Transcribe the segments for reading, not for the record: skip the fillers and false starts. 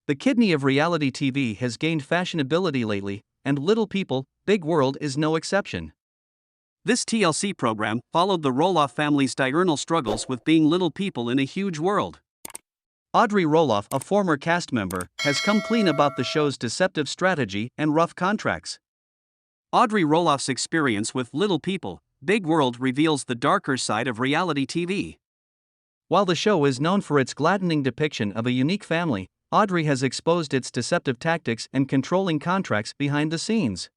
The kidney of reality TV has gained fashionability lately, and Little People, Big World is no exception. This TLC program followed the Roloff family's diurnal struggles with being little people in a huge world. Audrey Roloff, a former cast member, has come clean about the show's deceptive strategy and rough contracts. Audrey Roloff's experience with Little People, Big World reveals the darker side of reality TV. While the show is known for its gladdening depiction of a unique family, Audrey has exposed its deceptive tactics and controlling contracts behind the scenes.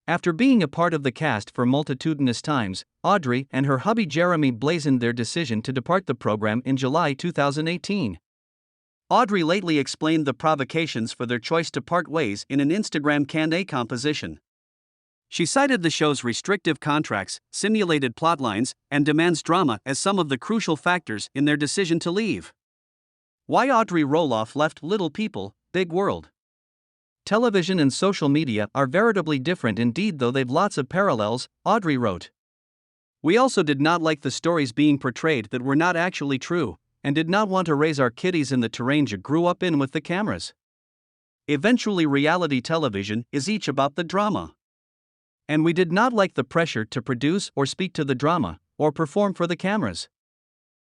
After being a part of the cast for multitudinous times, Audrey and her hubby Jeremy blazoned their decision to depart the program in July 2018. Audrey lately explained the provocations for their choice to part ways in an Instagram Q&A composition. She cited the show's restrictive contracts, simulated plotlines, and demands drama as some of the crucial factors in their decision to leave. Why Audrey Roloff left Little People, Big World. Television and social media are veritably different indeed, though they've lots of parallels, Audrey wrote. We also did not like the stories being portrayed that were not actually true, and did not want to raise our kiddies in the terrain you grew up in with the cameras. Eventually, reality television is each about the drama. And we did not like the pressure to produce or speak to the drama, or perform for the cameras.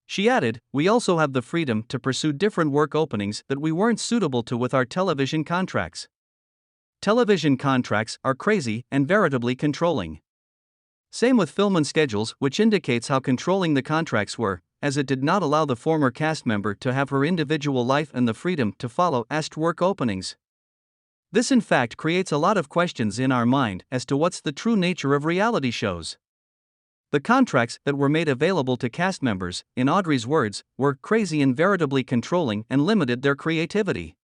She added, we also have the freedom to pursue different work openings that we weren't suitable to with our television contracts. Television contracts are crazy and veritably controlling. Same with film and schedules, which indicates how controlling the contracts were, as it did not allow the former cast member to have her individual life and the freedom to follow asked work openings. This in fact creates a lot of questions in our mind as to what's the true nature of reality shows. The contracts that were made available to cast members, in Audrey's words, were crazy and veritably controlling and limited their creativity.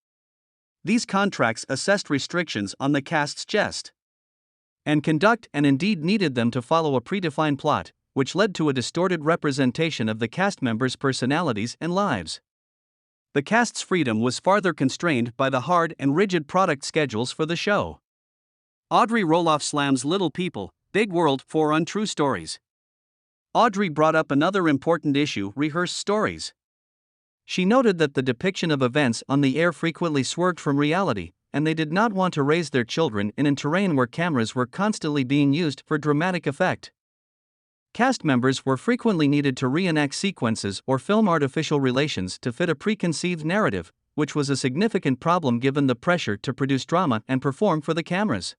These contracts assessed restrictions on the cast's gest and conduct and indeed needed them to follow a predefined plot, which led to a distorted representation of the cast members' personalities and lives. The cast's freedom was farther constrained by the hard and rigid product schedules for the show. Audrey Roloff slams Little People, Big World for untrue stories. Audrey brought up another important issue: rehearsed stories. She noted that the depiction of events on the air frequently swerved from reality, and they did not want to raise their children in a terrain where cameras were constantly being used for dramatic effect. Cast members were frequently needed to reenact sequences or film artificial relations to fit a preconceived narrative, which was a significant problem given the pressure to produce drama and perform for the cameras.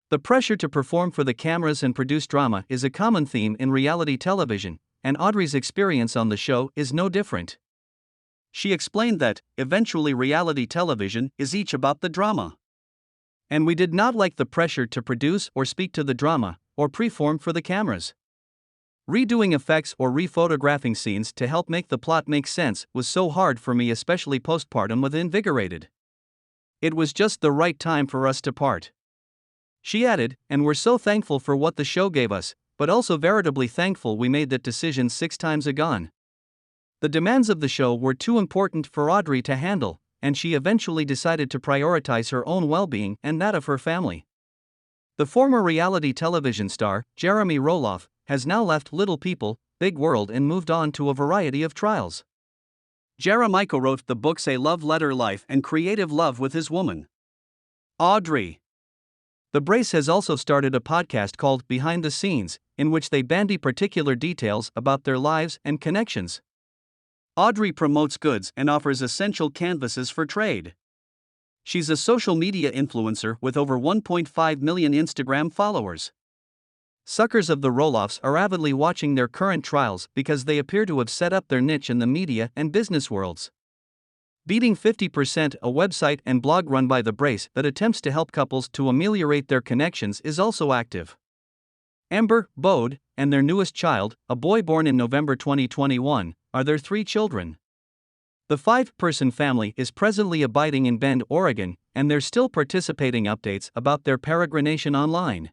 The pressure to perform for the cameras and produce drama is a common theme in reality television, and Audrey's experience on the show is no different. She explained that, eventually, reality television is each about the drama. And we did not like the pressure to produce or speak to the drama, or perform for the cameras. Redoing effects or rephotographing scenes to help make the plot make sense was so hard for me, especially postpartum with Invigorated. It was just the right time for us to part. She added, and we're so thankful for what the show gave us, but also veritably thankful we made that decision 6 times agone. The demands of the show were too important for Audrey to handle, and she eventually decided to prioritize her own well-being and that of her family. The former reality television star, Jeremy Roloff, has now left Little People, Big World and moved on to a variety of trials. Jeremy wrote the books A Love Letter, Life and Creative Love with his woman, Audrey. The Brace has also started a podcast called Behind the Scenes, in which they bandy particular details about their lives and connections. Audrey promotes goods and offers essential canvases for trade. She's a social media influencer with over 1.5 million Instagram followers. Suckers of the Roloffs are avidly watching their current trials because they appear to have set up their niche in the media and business worlds. Beating 50%, a website and blog run by The Brace that attempts to help couples to ameliorate their connections, is also active. Amber, Bode, and their newest child, a boy born in November 2021, are their 3 children. The 5-person family is presently abiding in Bend, Oregon, and they're still participating updates about their peregrination online.